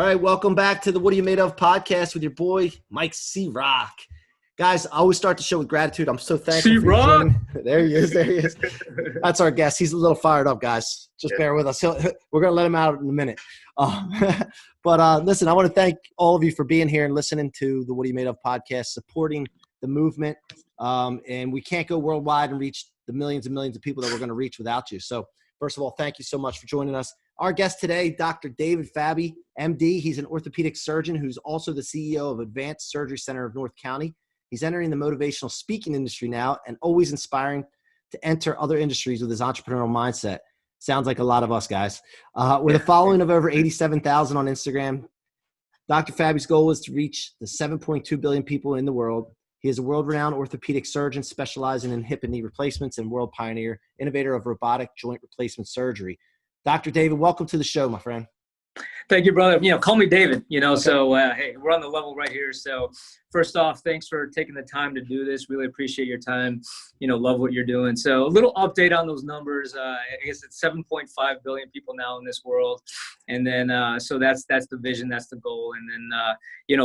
right, welcome back to the What Are You Made Of podcast with your boy, Mike C-Roc. Guys, I always start the show with gratitude. I'm so thankful for you C-Roc! joining. There he is. That's our guest. He's a little fired up, guys. Just bear with us. We're going to let him out in a minute. But listen, I want to thank all of you for being here and listening to the What Are You Made Of podcast, supporting the movement. And we can't go worldwide and reach the millions and millions of people that we're going to reach without you. So first of all, thank you so much for joining us. Our guest today, Dr. David Fabi Md. He's an orthopedic surgeon who's also the CEO of Advanced Surgery Center of North County. He's entering the motivational speaking industry now and always inspiring to enter other industries with his entrepreneurial mindset. Sounds like a lot of us guys. With a following of over 87,000 on Instagram, Dr. Fabi's goal is to reach the 7.2 billion people in the world. He is a world-renowned orthopedic surgeon specializing in hip and knee replacements and world pioneer, innovator of robotic joint replacement surgery. Dr. David, welcome to the show, my friend. Thank you, brother. Call me David, okay. So, hey, we're on the level right here. So first off, thanks for taking the time to do this. Really appreciate your time. Love what you're doing. So a little update on those numbers. I guess it's 7.5 billion people now in this world. And then, so that's the vision, that's the goal. And then,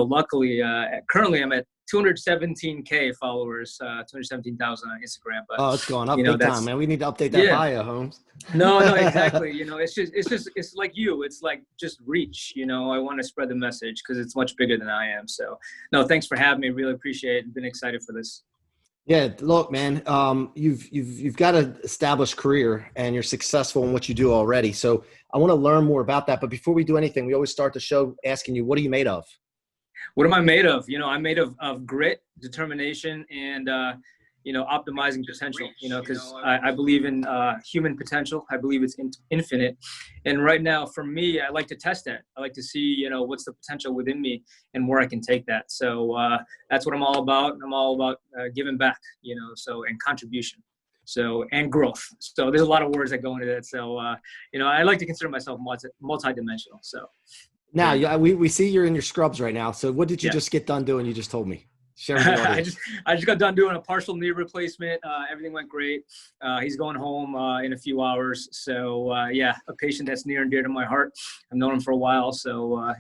luckily, currently I'm at 217K followers, 217,000 on Instagram. But it's going up big time, man. We need to update that bio, Holmes. No, exactly. It's like you. It's like just reach. I want to spread the message because it's much bigger than I am. So, no, thanks for having me. Really appreciate it. Been excited for this. Yeah, look, man. You've got an established career and you're successful in what you do already. So I want to learn more about that. But before we do anything, we always start the show asking you, what are you made of? What am I made of? I'm made of grit, determination, and, optimizing potential, because I believe in human potential. I believe it's infinite. And right now, for me, I like to test that. I like to see, what's the potential within me and where I can take that. So that's what I'm all about. I'm all about giving back, and contribution. So, and growth. So there's a lot of words that go into that. So, I like to consider myself multidimensional. So. Now, we see you're in your scrubs right now. So what did you just get done doing? You just told me. Share with the audience. I just got done doing a partial knee replacement. Everything went great. He's going home in a few hours. So, a patient that's near and dear to my heart. I've known him for a while. So,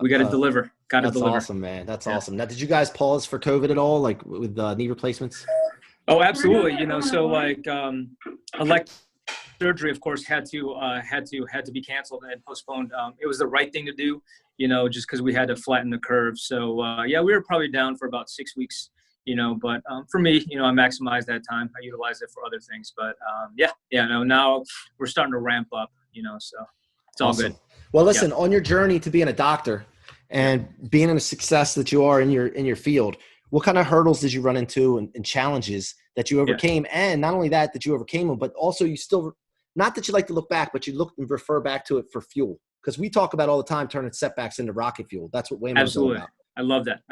we got to deliver. That's awesome, man. That's awesome. Now, did you guys pause for COVID at all, like with knee replacements? Oh, absolutely. So like elective surgery, of course, had to be canceled and postponed. It was the right thing to do, just because we had to flatten the curve. So we were probably down for about 6 weeks, but for me, I maximized that time. I utilized it for other things, but now we're starting to ramp up, so it's all awesome. Good. Well, listen, on your journey to being a doctor and being in a success that you are in your field, what kind of hurdles did you run into and challenges that you overcame? Yeah. And not only that you overcame them, but also you still, not that you like to look back, but you look and refer back to it for fuel. Because we talk about all the time turning setbacks into rocket fuel. That's what Waymo's Absolutely. All about. I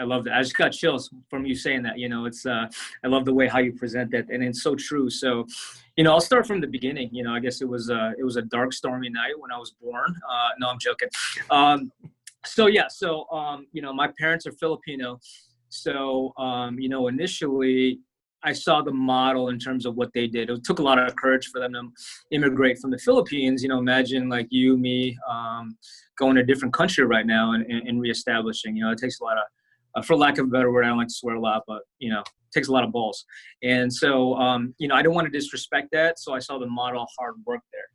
love that. I just got chills from you saying that. It's I love the way how you present that, and it's so true. So, I'll start from the beginning. I guess it was a dark, stormy night when I was born. No, I'm joking. My parents are Filipino. So, initially I saw the model in terms of what they did. It took a lot of courage for them to immigrate from the Philippines. Imagine like you, me, going to a different country right now and reestablishing. It takes a lot of, for lack of a better word, I don't like to swear a lot, but, it takes a lot of balls. And so, I didn't want to disrespect that. So I saw the model hard work there.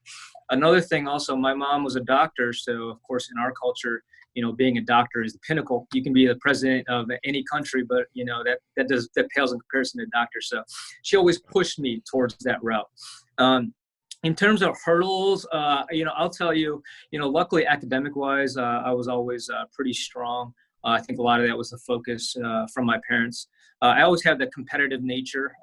Another thing also, my mom was a doctor. So, of course, in our culture, being a doctor is the pinnacle. You can be the president of any country, but that pales in comparison to a doctor. So she always pushed me towards that route. In terms of hurdles, I'll tell you, luckily academic wise, I was always pretty strong. I think a lot of that was the focus from my parents. I always had that competitive nature.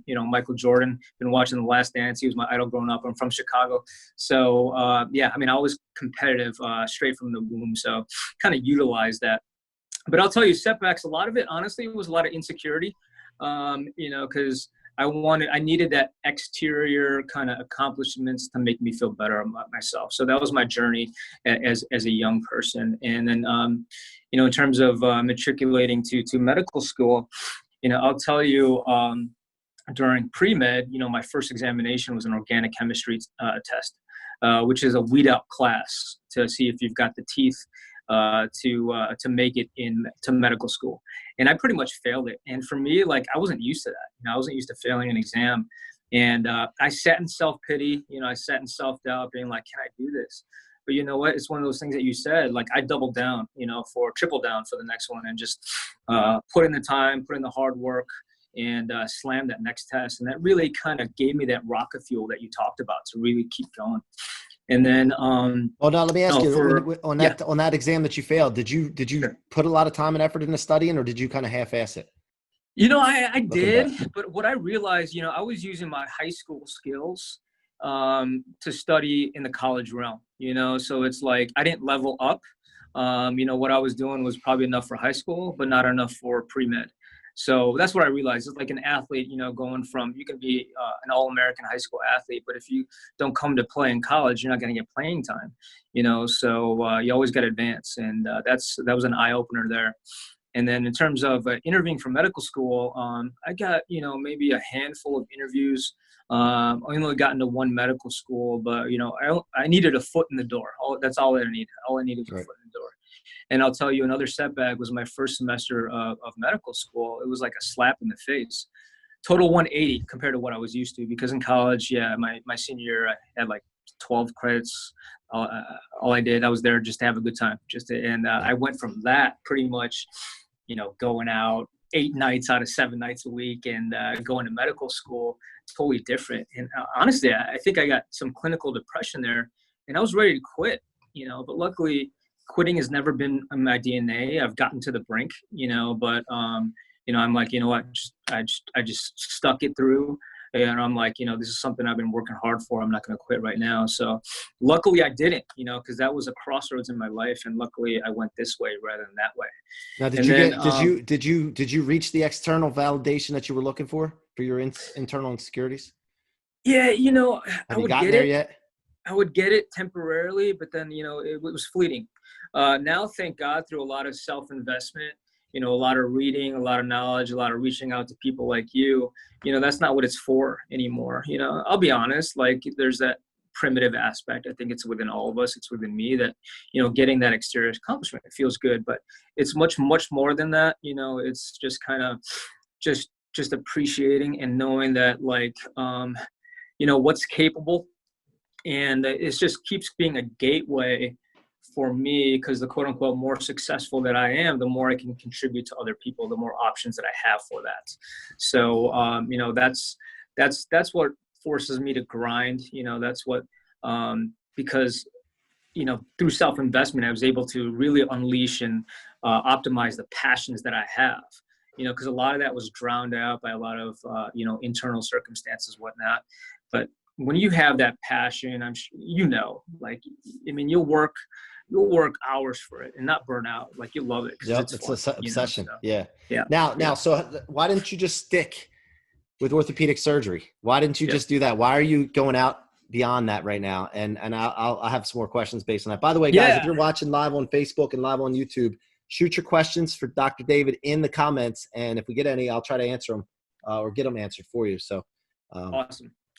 Michael Jordan, been watching The Last Dance. He was my idol growing up. I'm from Chicago. So, I was competitive straight from the womb. So kind of utilized that. But I'll tell you, setbacks, a lot of it, honestly, was a lot of insecurity, because I needed that exterior kind of accomplishments to make me feel better about myself. So that was my journey as a young person. And then, in terms of matriculating to medical school, I'll tell you, during pre-med, my first examination was an organic chemistry test, which is a weed out class to see if you've got the teeth to make it to medical school. And I pretty much failed it. And for me, like, I wasn't used to that. You know, I wasn't used to failing an exam. And I sat in self-pity, you know, I sat in self-doubt, being like, can I do this? But you know what? It's one of those things that you said, like, I doubled down, you know, triple down for the next one, and just put in the time, put in the hard work, and slam that next test. And that really kind of gave me that rocket fuel that you talked about to really keep going. And then, well, now let me ask you, on yeah. that exam that you failed, did you Sure. put a lot of time and effort into studying, or did you kind of half-ass it? You know, I did, but what I realized, you know, I was using my high school skills to study in the college realm, you know, so it's like I didn't level up. You know, what I was doing was probably enough for high school, but not enough for pre-med. So that's what I realized. It's like an athlete, you know, going from, you can be an all-American high school athlete, but if you don't come to play in college, you're not going to get playing time, you know, so you always got to advance. And that was an eye-opener there. And then in terms of interviewing for medical school, I got, you know, maybe a handful of interviews. I only got into one medical school, but, you know, I needed a foot in the door. That's all I needed. All I needed was a foot in the door. And I'll tell you, another setback was my first semester of medical school. It was like a slap in the face. Total 180 compared to what I was used to, because in college, my senior year, I had like 12 credits. All I did, I was there just to have a good time. I went from that pretty much, you know, going out 8 nights out of 7 nights a week, and going to medical school, totally different. And honestly, I think I got some clinical depression there, and I was ready to quit, you know, but luckily quitting has never been in my DNA. I've gotten to the brink, you know, but, you know, I'm like, you know what, I just stuck it through. And I'm like, you know, this is something I've been working hard for. I'm not going to quit right now. So luckily I didn't, you know, because that was a crossroads in my life. And luckily I went this way rather than that way. Now, did you reach the external validation that you were looking for your internal insecurities? Yeah, you know, Have you gotten there yet? I would get it temporarily, but then, you know, it was fleeting. Now, thank God, through a lot of self-investment, you know, a lot of reading, a lot of knowledge, a lot of reaching out to people like you know, that's not what it's for anymore. You know, I'll be honest, like, there's that primitive aspect. I think it's within all of us. It's within me that, you know, getting that exterior accomplishment, it feels good, but it's much, much more than that. You know, it's just kind of just appreciating and knowing that, like, you know, what's capable. And it just keeps being a gateway for me, because the quote unquote more successful that I am, the more I can contribute to other people, the more options that I have for that. So, you know, that's what forces me to grind. You know, that's what, because, you know, through self-investment, I was able to really unleash and optimize the passions that I have, you know, because a lot of that was drowned out by a lot of, you know, internal circumstances, whatnot. But when you have that passion, you know, like, I mean, you'll work hours for it and not burn out. Like, you love it. Yep, it's an obsession. You know, so, yeah. Now, so why didn't you just stick with orthopedic surgery? Why didn't you just do that? Why are you going out beyond that right now? And I'll have some more questions based on that. By the way, guys, if you're watching live on Facebook and live on YouTube, shoot your questions for Dr. David in the comments. And if we get any, I'll try to answer them or get them answered for you. So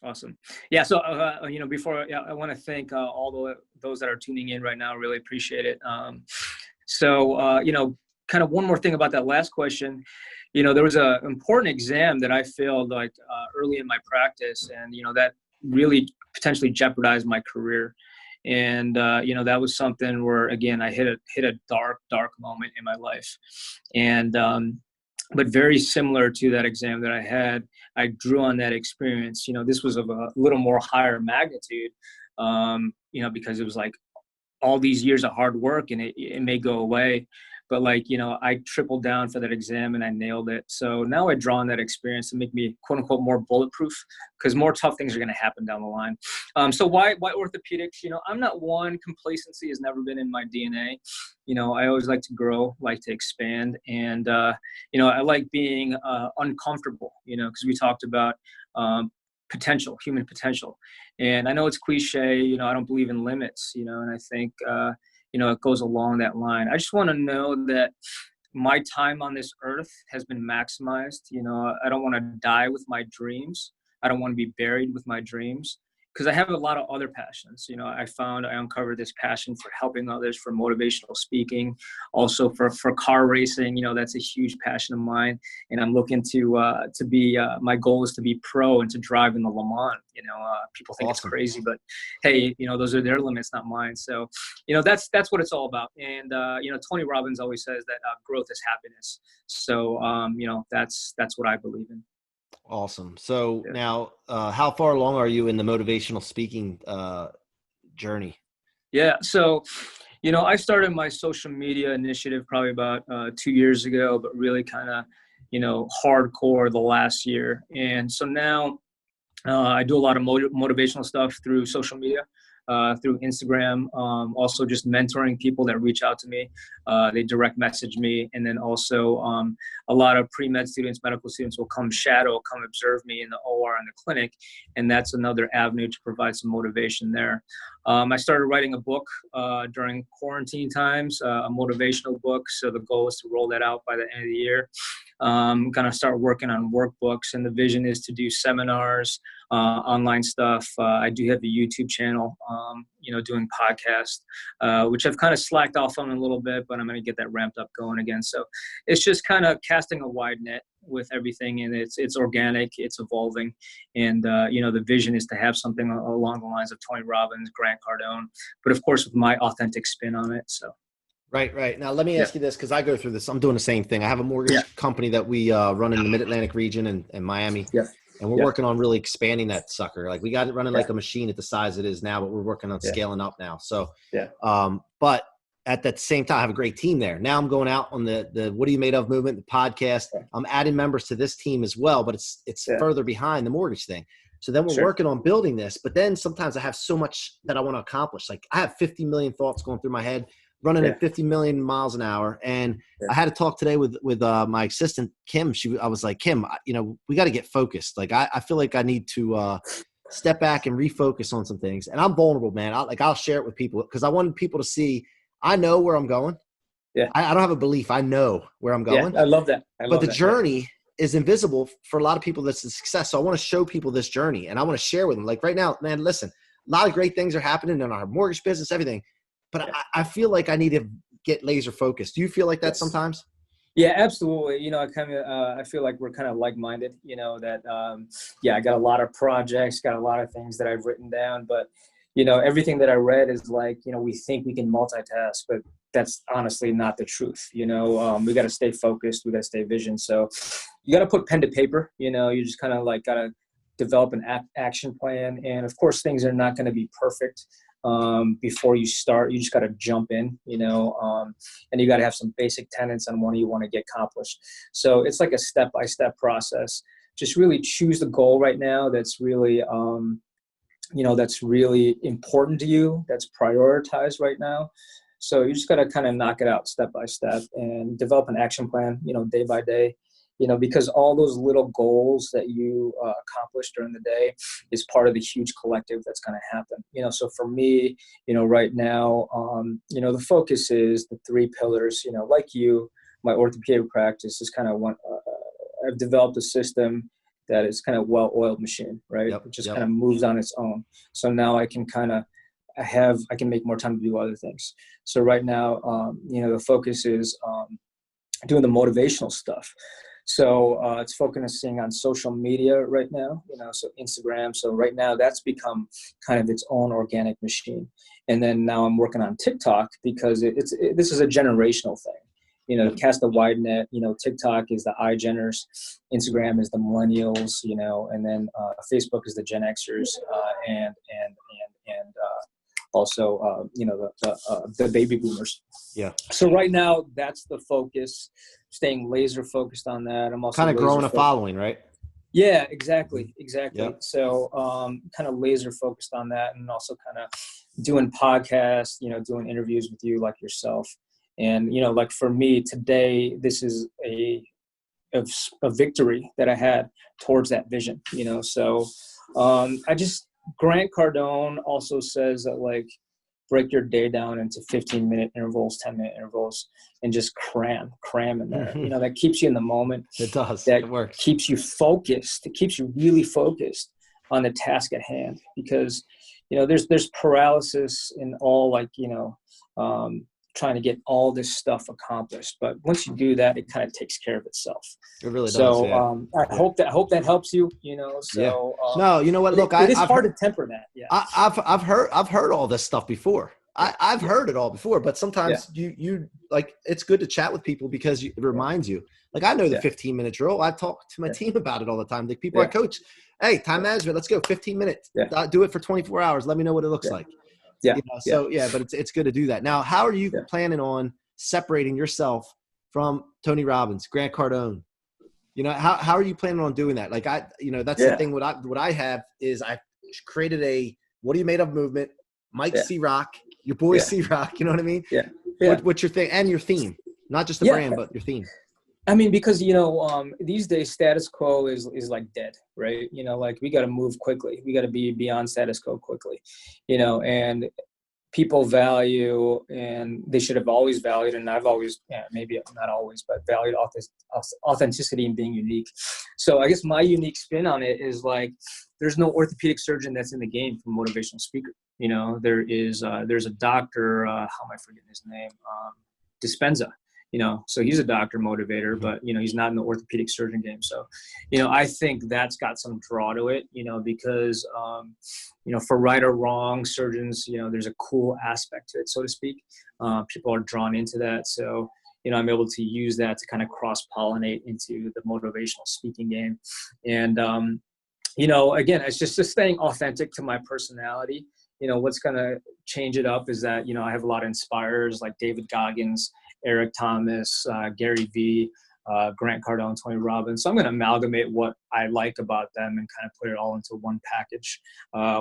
Awesome. Yeah. So, you know, before, I want to thank all those that are tuning in right now. Really appreciate it. So, you know, kind of one more thing about that last question. You know, there was an important exam that I failed, like, early in my practice, and, you know, that really potentially jeopardized my career. And, you know, that was something where, again, I hit a dark moment in my life. And, but very similar to that exam that I had, I drew on that experience. You know, this was of a little more higher magnitude, you know, because it was like all these years of hard work, and it may go away. But, like, you know, I tripled down for that exam and I nailed it. So now I draw on that experience to make me, quote unquote, more bulletproof, because more tough things are going to happen down the line. So why orthopedics? You know, I'm not one. Complacency has never been in my DNA. You know, I always like to grow, like to expand. And, you know, I like being uncomfortable, you know, because we talked about potential, human potential. And I know it's cliche, you know, I don't believe in limits, you know, and I think, you know, it goes along that line. I just want to know that my time on this earth has been maximized. You know, I don't want to die with my dreams. I don't want to be buried with my dreams, because I have a lot of other passions. You know, I uncovered this passion for helping others, for motivational speaking, also for car racing. You know, that's a huge passion of mine, and I'm looking to be. My goal is to be pro and to drive in the Le Mans. You know, people think it's crazy, but hey, you know, those are their limits, not mine. So, you know, that's what it's all about. And you know, Tony Robbins always says that growth is happiness. So, you know, that's what I believe in. Awesome. So now, how far along are you in the motivational speaking journey? Yeah. So, you know, I started my social media initiative probably about 2 years ago, but really kind of, you know, hardcore the last year. And so now I do a lot of motivational stuff through social media. Through Instagram, also just mentoring people that reach out to me. They direct message me. And then also a lot of pre-med students, medical students will come observe me in the OR and the clinic. And that's another avenue to provide some motivation there. I started writing a book during quarantine times, a motivational book. So the goal is to roll that out by the end of the year. I'm going to start working on workbooks, and the vision is to do seminars, online stuff. I do have a YouTube channel, you know, doing podcasts, which I've kind of slacked off on a little bit, but I'm going to get that ramped up going again. So it's just kind of casting a wide net with everything, and it's organic, it's evolving. And, you know, the vision is to have something along the lines of Tony Robbins, Grant Cardone, but of course with my authentic spin on it. So. Right. Now, let me ask you this, because I go through this. I'm doing the same thing. I have a mortgage company that we run in the Mid-Atlantic region and Miami. Yeah. And we're working on really expanding that sucker. Like we got it running like a machine at the size it is now, but we're working on scaling up now. So, but at that same time, I have a great team there. Now I'm going out on the What Are You Made Of movement, the podcast. I'm adding members to this team as well, but it's further behind the mortgage thing. So then we're working on building this, but then sometimes I have so much that I want to accomplish. Like I have 50 million thoughts going through my head, running at 50 million miles an hour. And I had a talk today with my assistant, Kim. I was like, Kim, you know, we got to get focused. Like, I feel like I need to step back and refocus on some things. And I'm vulnerable, man. I'll share it with people because I want people to see, I know where I'm going. Yeah. I don't have a belief. I know where I'm going. Yeah, I love that. But the journey is invisible for a lot of people. That's a success. So I want to show people this journey and I want to share with them. Like right now, man, listen, a lot of great things are happening in our mortgage business, everything. But I feel like I need to get laser focused. Do you feel like that sometimes? Yeah, absolutely. You know, I feel like we're kind of like-minded, you know, that, I got a lot of projects, got a lot of things that I've written down, but, you know, everything that I read is like, you know, we think we can multitask, but that's honestly not the truth. You know, we got to stay focused. We got to stay visioned. So you got to put pen to paper, you know, you just kind of like got to develop an action plan. And of course, things are not going to be perfect. Before you start, you just got to jump in, you know, and you got to have some basic tenets on what you want to get accomplished. So it's like a step-by-step process. Just really choose the goal right now that's really, you know, that's really important to you, that's prioritized right now. So you just got to kind of knock it out step by step and develop an action plan, you know, day by day. You know, because all those little goals that you accomplish during the day is part of the huge collective that's going to happen. You know, so for me, you know, right now, you know, the focus is the 3 pillars, you know, like you, my orthopedic practice is kind of one, I've developed a system that is kind of well-oiled machine, right? It just kind of moves on its own. So now I can kind of I can make more time to do other things. So right now, you know, the focus is doing the motivational stuff. So it's focusing on social media right now, you know, so Instagram. So right now that's become kind of its own organic machine. And then now I'm working on TikTok because this is a generational thing, you know, cast a wide net. You know, TikTok is the iGeners, Instagram is the millennials, you know, and then Facebook is the Gen Xers and also, you know, the baby boomers. Yeah. So right now, that's the focus, staying laser focused on that. I'm also kind of growing a following, right? Yeah, exactly. Yep. So kind of laser focused on that, and also kind of doing podcasts, you know, doing interviews with you like yourself. And, you know, like for me today, this is a victory that I had towards that vision, you know. So Grant Cardone also says that, like, break your day down into 15-minute intervals, 10-minute intervals, and just cram in there. You know, that keeps you in the moment. It does. That it works. Keeps you focused. It keeps you really focused on the task at hand, because, there's paralysis in all, like, trying to get all this stuff accomplished. But once you do that, it kind of takes care of itself. It really does. So Yeah. I hope that helps you. So no, you know what? Look, it is hard to temper that. Yeah, I've heard all this stuff before. I've heard it all before, but sometimes you like, it's good to chat with people because it reminds you. Like, I know the 15-minute drill. I talk to my team about it all the time. The people I coach, hey, time management, let's go 15 minutes. Do it for 24 hours. Let me know what it looks like. But it's good to do that. Now, how are you planning on separating yourself from Tony Robbins, Grant Cardone? How are you planning on doing that? Like, that's the thing. What I have is I created a what are you made of movement, Mike C-Roc, your boy C-Roc, you know what I mean? What's your thing and your theme, not just the brand, but your theme. I mean, because, these days status quo is like dead, right? Like, we got to move quickly. We got to be beyond status quo quickly, and people value, and they should have always valued, and I've always, maybe not always, but valued authenticity and being unique. So I guess my unique spin on it is, like, there's no orthopedic surgeon that's in the game for motivational speaker. There's a doctor, how am I forgetting his name? Dispenza. So he's a doctor motivator, but, he's not in the orthopedic surgeon game. So, I think that's got some draw to it, because, for right or wrong, surgeons, there's a cool aspect to it, so to speak. People are drawn into that. So, I'm able to use that to kind of cross-pollinate into the motivational speaking game. And, again, it's just staying authentic to my personality. What's going to change it up is that, I have a lot of inspirers like David Goggins, Eric Thomas, Gary Vee, Grant Cardone, Tony Robbins. So I'm going to amalgamate what I like about them and kind of put it all into one package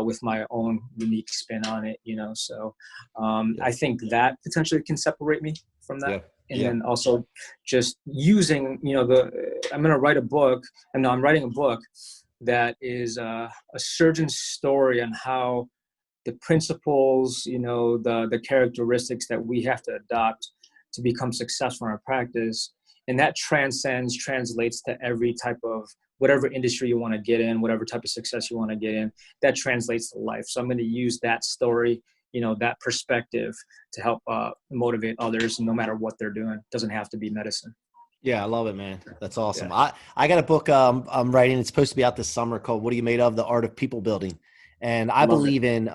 with my own unique spin on it, So I think that potentially can separate me from that. And then also just using, I'm going to write a book, and I'm writing a book that is a surgeon's story on how the principles, the characteristics that we have to adopt to become successful in our practice. And that translates to every type of whatever industry you want to get in, whatever type of success you want to get in, that translates to life. So I'm going to use that story, that perspective to help motivate others, no matter what they're doing. It doesn't have to be medicine. Yeah, I love it, man. That's awesome. I got a book I'm writing. It's supposed to be out this summer called What Are You Made Of? The Art of People Building. And I believe in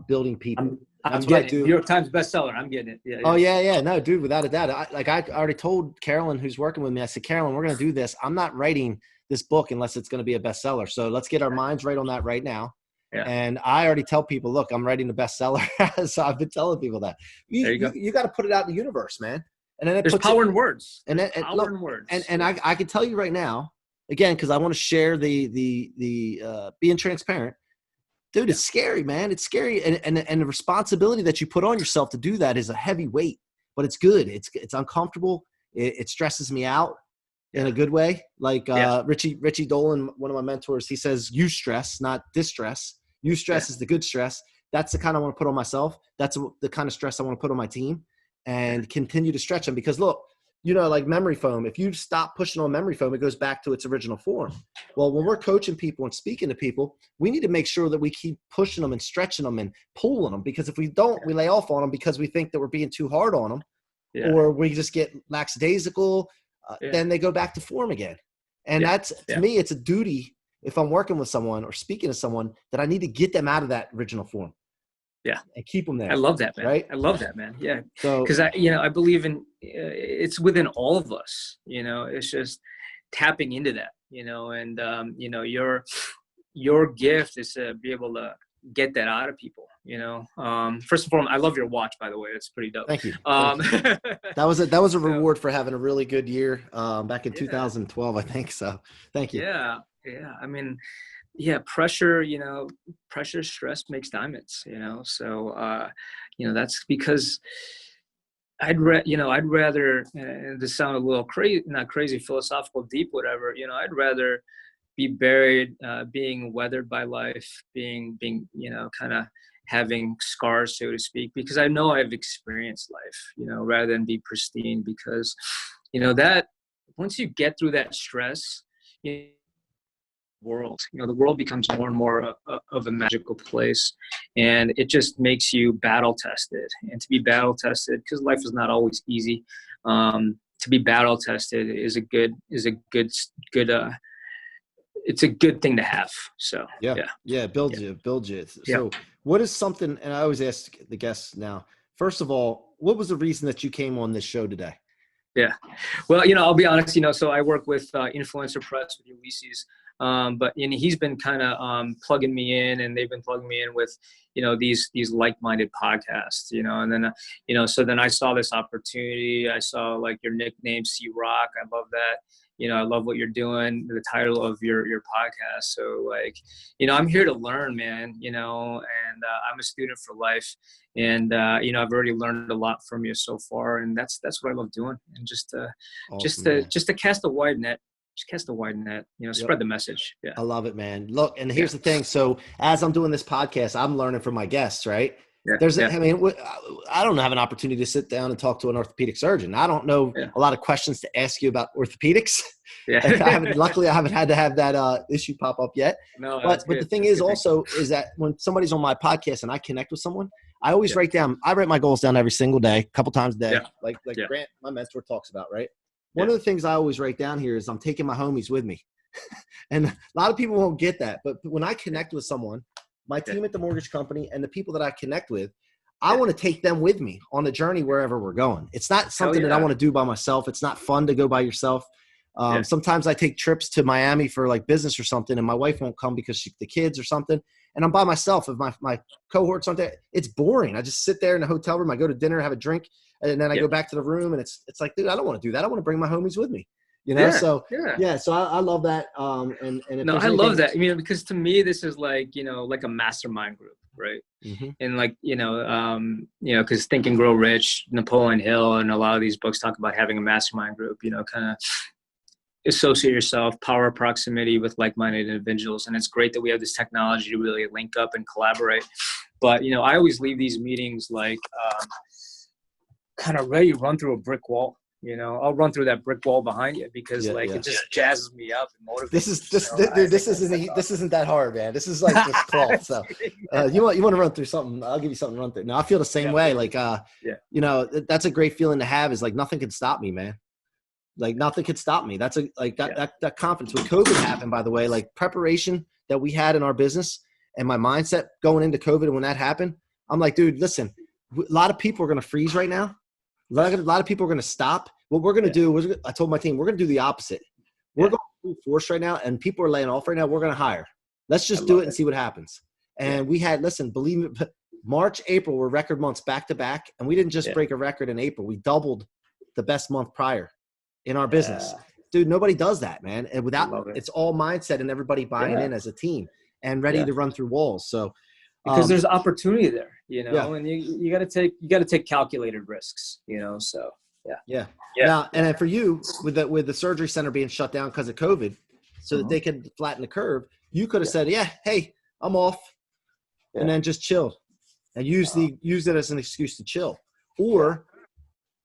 building people. That's what I do. New York Times bestseller. I'm getting it. Yeah. Oh, yeah. No, dude, without a doubt. I already told Carolyn, who's working with me, I said, Carolyn, we're going to do this. I'm not writing this book unless it's going to be a bestseller. So let's get our minds right on that right now. Yeah. And I already tell people, look, I'm writing the bestseller. So I've been telling people that. There you go. You got to put it out in the universe, man. And then there's power in words. And then power in words. And I can tell you right now, again, because I want to share the being transparent. Dude, it's scary, man. It's scary. And the responsibility that you put on yourself to do that is a heavy weight, but it's good. It's uncomfortable. It stresses me out in a good way. Like Richie Dolan, one of my mentors, he says, use stress, not distress. Use stress is the good stress. That's the kind I want to put on myself. That's the kind of stress I want to put on my team, and continue to stretch them. Because look, like memory foam, if you stop pushing on memory foam, it goes back to its original form. Well, when we're coaching people and speaking to people, we need to make sure that we keep pushing them and stretching them and pulling them, because if we don't, we lay off on them because we think that we're being too hard on them, or we just get lackadaisical, then they go back to form again. And that's, to me, it's a duty, if I'm working with someone or speaking to someone, that I need to get them out of that original form. Yeah. And keep them there. I love that, man. Right? I love that, man. Yeah. So, because I believe in, it's within all of us, it's just tapping into that, and, your gift is to be able to get that out of people, first and foremost, I love your watch, by the way. It's pretty dope. Thank you. That was a reward for having a really good year, back in 2012, I think. So thank you. Yeah. I mean, pressure, stress makes diamonds, so, that's because I'd rather, this sound a little crazy, not crazy, philosophical, deep, whatever, I'd rather be buried, being weathered by life, being, kind of having scars, so to speak, because I know I've experienced life, rather than be pristine, because, that once you get through that stress, world. The world becomes more and more of a magical place, and it just makes you battle tested. And to be battle tested, because life is not always easy, to be battle tested is a good it's a good thing to have. So builds you. So what is something, and I always ask the guests now, first of all, what was the reason that you came on this show today? Yeah. Well, I'll be honest, so I work with Influencer Press with Ulysses, but he's been kind of plugging me in, and they've been plugging me in with, these like-minded podcasts, and then, so then I saw this opportunity. I saw like your nickname, C-Roc. I love that. I love what you're doing, the title of your podcast. So like, I'm here to learn, man, and I'm a student for life. And, I've already learned a lot from you so far. And that's what I love doing. And just to cast a wide net, spread the message. Yeah. I love it, man. Look, and here's the thing. So as I'm doing this podcast, I'm learning from my guests, right? I don't have an opportunity to sit down and talk to an orthopedic surgeon. I don't know a lot of questions to ask you about orthopedics. Luckily I haven't had to have that issue pop up yet. No, but the thing is also is that when somebody's on my podcast and I connect with someone, I always write my goals down every single day, a couple times a day, like Grant, my mentor, talks about, right? One of the things I always write down here is I'm taking my homies with me. And a lot of people won't get that. But when I connect with someone, my team at the mortgage company and the people that I connect with, I want to take them with me on a journey wherever we're going. It's not something that I want to do by myself. It's not fun to go by yourself. Sometimes I take trips to Miami for like business or something, and my wife won't come because the kids or something. And I'm by myself. If my cohort's aren't there, it's boring. I just sit there in the hotel room. I go to dinner, have a drink, and then I go back to the room. And it's like, dude, I don't want to do that. I want to bring my homies with me. So I love that. I love that. Because to me, this is like, like a mastermind group, right? Mm-hmm. And like, because Think and Grow Rich, Napoleon Hill, and a lot of these books talk about having a mastermind group, kind of associate yourself, power of proximity with like-minded individuals. And it's great that we have this technology to really link up and collaborate. But, I always leave these meetings like kind of ready to run through a brick wall. I'll run through that brick wall behind you because it just jazzes me up and motivates me. This isn't that hard, man. This is like just crawl. So you want to run through something? I'll give you something to run through. No, I feel the same way. Like that's a great feeling to have. Is like nothing can stop me, man. Like nothing could stop me. That's that confidence. When COVID happened, by the way, like preparation that we had in our business and my mindset going into COVID, and when that happened, I'm like, dude, listen, a lot of people are going to freeze right now. A lot of people are going to stop. What we're going to do, I told my team, we're going to do the opposite. We're going full force right now, and people are laying off right now. We're going to hire. Let's just do it and see what happens. And we had, believe me, March, April were record months back to back, and we didn't just break a record in April. We doubled the best month prior in our business. Dude, nobody does that, man. And it's all mindset and everybody buying in as a team and ready to run through walls. So because there's opportunity there, and you got to take calculated risks, so. Yeah. Now, and then for you, with the surgery center being shut down because of COVID, so that they could flatten the curve, you could have said, hey, I'm off, and then just chill and use it as an excuse to chill, or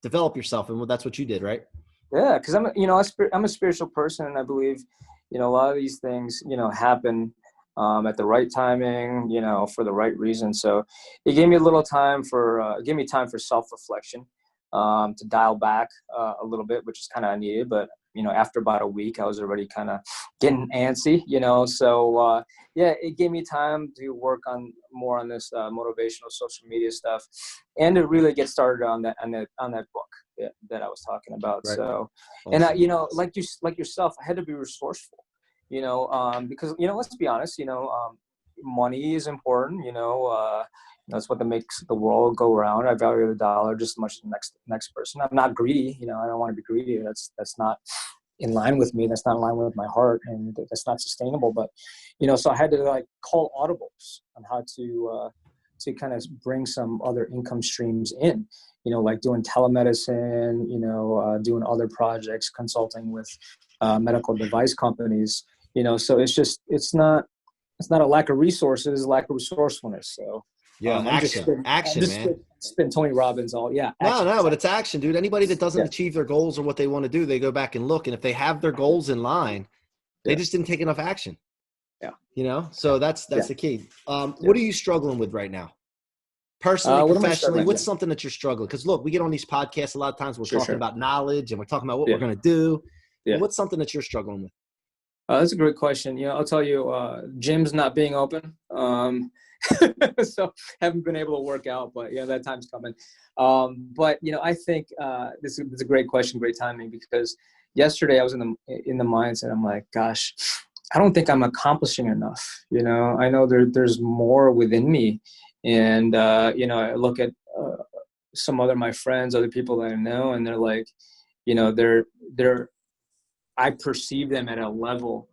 develop yourself, and that's what you did, right? Yeah, because I'm a spiritual person, and I believe, a lot of these things, happen at the right timing, for the right reason. So it gave me a little time for self-reflection. To dial back a little bit, which is kind of needed. But, after about a week, I was already kind of getting antsy, So, it gave me time to work more on this motivational social media stuff and to really get started on that book that I was talking about. Right. So, awesome. And, like yourself, I had to be resourceful, because, let's be honest, money is important, that's what makes the world go around. I value the dollar just as much as the next person. I'm not greedy. I don't want to be greedy. That's not in line with me. That's not in line with my heart, and that's not sustainable. But, so I had to call audibles on how to kind of bring some other income streams in, like doing telemedicine, doing other projects, consulting with medical device companies, so it's not a lack of resources, it's a lack of resourcefulness. So. Yeah, action, man. Spin Tony Robbins all. Yeah. No, but it's action, dude. Anybody that doesn't achieve their goals or what they want to do, they go back and look. And if they have their goals in line, they just didn't take enough action. Yeah. You know, so that's the key. What are you struggling with right now? Personally, What am I professionally, struggling what's with? something that you're struggling? Because look, we get on these podcasts a lot of times. We're talking Sure. about knowledge and we're talking about what Yeah. we're going to do. Yeah. But what's something that you're struggling with? That's a great question. You know, I'll tell you, gyms not being open. So haven't been able to work out, but that time's coming. But I think this is a great question, great timing, because yesterday I was in the mindset. I'm like, gosh, I don't think I'm accomplishing enough. I know there's more within me, and I look at some other my friends, other people that I know, and they're like, they're I perceive them at a level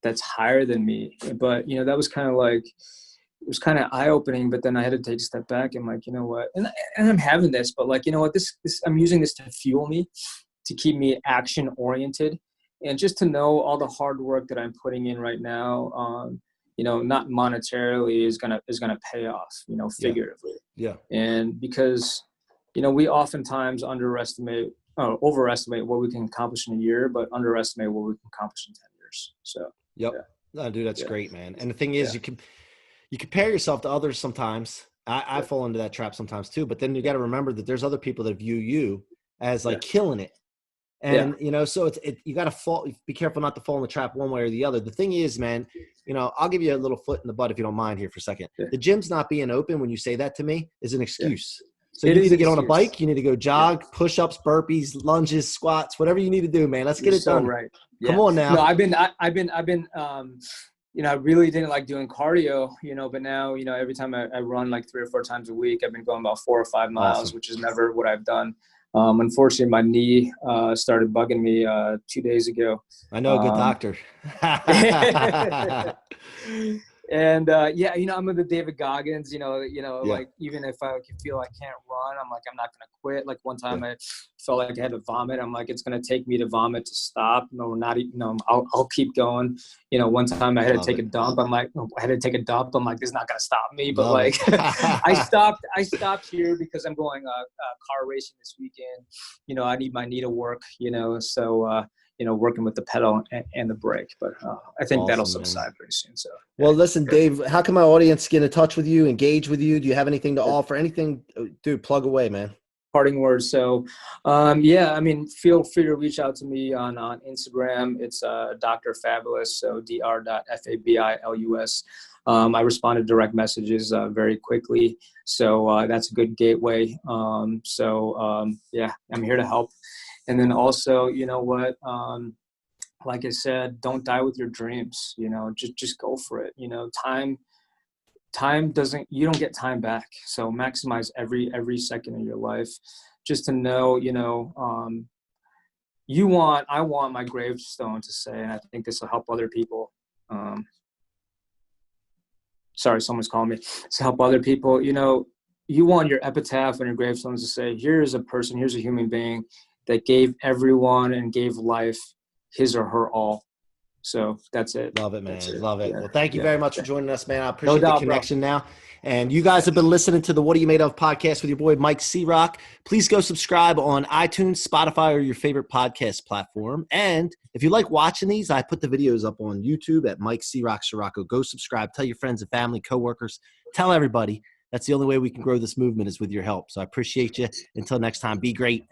that's higher than me. But, that was kind of like, it was kind of eye-opening, but then I had to take a step back and like, you know what, and I'm having this, but like, you know what, this I'm using this to fuel me, to keep me action-oriented, and just to know all the hard work that I'm putting in right now, not monetarily is gonna pay off, figuratively. Yeah. And because, we oftentimes overestimate what we can accomplish in a year, but underestimate what we can accomplish in 10 years. So, yep. Yeah. No, dude, that's great, man. And the thing is, you compare yourself to others sometimes. I fall into that trap sometimes too, but then you got to remember that there's other people that view you as like killing it. And, so you got to be careful not to fall in the trap one way or the other. The thing is, man, I'll give you a little foot in the butt if you don't mind here for a second. Yeah. The gym's not being open when you say that to me is an excuse. Yeah. So you need to get on a bike. You need to go jog, push-ups, burpees, lunges, squats, whatever you need to do, man. Let's get it done. Right. Yeah. Come on now. No, I've been, I really didn't like doing cardio, but now, every time I run like 3 or 4 times a week, I've been going about 4 or 5 miles, which is never what I've done. Unfortunately, my knee started bugging me 2 days ago. I know a good doctor. And I'm with the David Goggins, like even if I feel I can't run, I'm like, I'm not going to quit. Like one time I felt like I had to vomit. I'm like, it's going to take me to vomit to stop. No, not, I'll keep going. One time I had to take a dump. I'm like, this is not going to stop me. But I stopped here because I'm going car racing this weekend. I need my knee to work, so, working with the pedal and the brake, but I think that'll subside pretty soon. So, well, listen, Dave, how can my audience get in touch with you, engage with you? Do you have anything to offer? Anything, dude, plug away, man. Parting words. So, feel free to reach out to me on Instagram. It's Dr. Fabulous. So dr.fabilus. I respond to direct messages very quickly. So that's a good gateway. I'm here to help. And then also, like I said, don't die with your dreams, just go for it. Time doesn't, you don't get time back. So maximize every second of your life, just to know, I want my gravestone to say, and I think this will help other people. Sorry, someone's calling me. To help other people, you want your epitaph on your gravestones to say, here's a person, here's a human being that gave everyone and gave life his or her all. So that's it. Love it, man. Love it. Yeah. Well, thank you very much for joining us, man. I appreciate the connection now. And you guys have been listening to the What Are You Made Of podcast with your boy, Mike C-Roc. Please go subscribe on iTunes, Spotify, or your favorite podcast platform. And if you like watching these, I put the videos up on YouTube at Mike C-Roc Ciorrocco. Go subscribe. Tell your friends and family, coworkers. Tell everybody. That's the only way we can grow this movement is with your help. So I appreciate you. Until next time, be great.